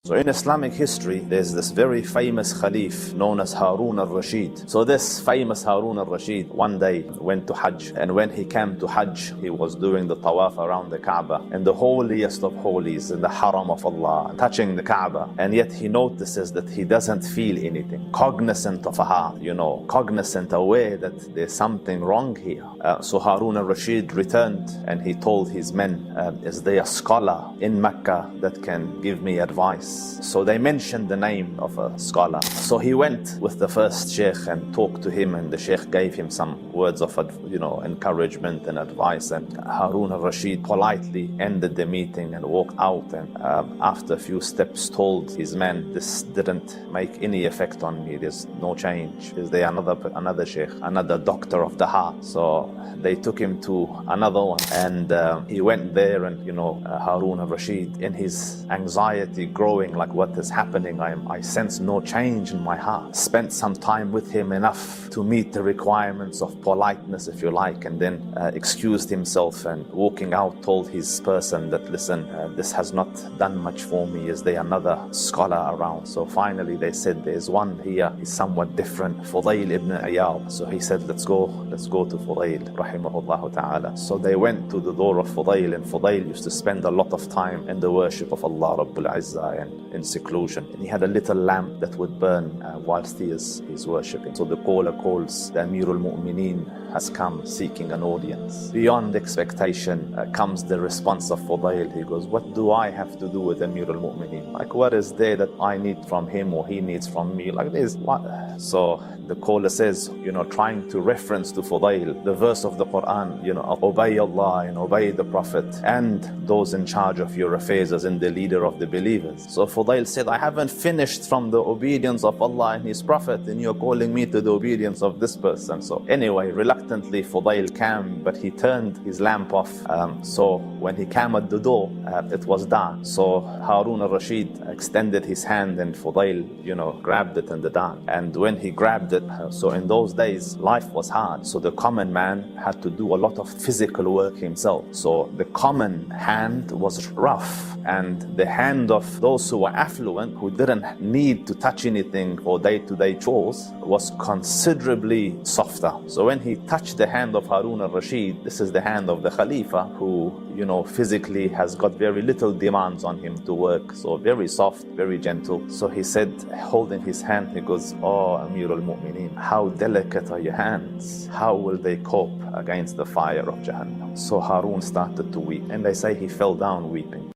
So in Islamic history, there's this very famous Khalif known as Harun al Rasheed. So this famous Harun al Rasheed one day went to Hajj, and when he came to Hajj, he was doing the tawaf around the Kaaba, in the holiest of holies, in the Haram of Allah, touching the Kaaba, and yet he notices that he doesn't feel anything, cognizant of a heart, cognizant, aware that there's something wrong here. So Harun al Rasheed returned and he told his men, is there a scholar in Mecca that can give me advice? So they mentioned the name of a scholar. So he went with the first sheikh and talked to him, and the sheikh gave him some words of encouragement and advice, and Harun al Rasheed politely ended the meeting and walked out, and after a few steps told his men, this didn't make any effect on me, there's no change. Is there another sheikh, another doctor of the heart? So they took him to another one, and he went there, and Harun al Rasheed, in his anxiety growing, like what is happening, I sense no change in my heart. Spent some time with him, enough to meet the requirements of politeness, if you like, and then excused himself, and walking out told his person that, listen, this has not done much for me, is there another scholar around? So finally they said, there's one here, he's somewhat different, Fudayl ibn Iyad. So he said, let's go to Fudayl rahimahullah ta'ala. So they went to the door of Fudayl, and Fudayl used to spend a lot of time in the worship of Allah Rabbul Izzah and in seclusion, and he had a little lamp that would burn whilst he is worshipping. So the caller calls, the Amir al-Mu'mineen has come seeking an audience. Beyond expectation comes the response of Fudayl. He goes, what do I have to do with Amir al-Mu'mineen? Like, what is there that I need from him or he needs from me? Like this, what? So the caller says, trying to reference to Fudayl, the verse of the Quran, obey Allah and obey the Prophet and those in charge of your affairs, as in the leader of the believers. So Fudayl said, I haven't finished from the obedience of Allah and His Prophet, and you're calling me to the obedience of this person. So anyway, reluctantly Fudayl came, but he turned his lamp off. So when he came at the door, it was dark. So Harun al Rasheed extended his hand, and Fudayl, grabbed it in the dark. And when he grabbed it, so in those days, life was hard. So the common man had to do a lot of physical work himself. So the common hand was rough, and the hand of those who were affluent, who didn't need to touch anything for day-to-day chores, was considerably softer. So when he touched the hand of Harun al Rasheed, this is the hand of the Khalifa, who physically has got very little demands on him to work, so very soft, very gentle. So he said, holding his hand, he goes, oh Amir al-Mu'mineen, how delicate are your hands? How will they cope against the fire of Jahannam? So Harun started to weep, and they say he fell down weeping.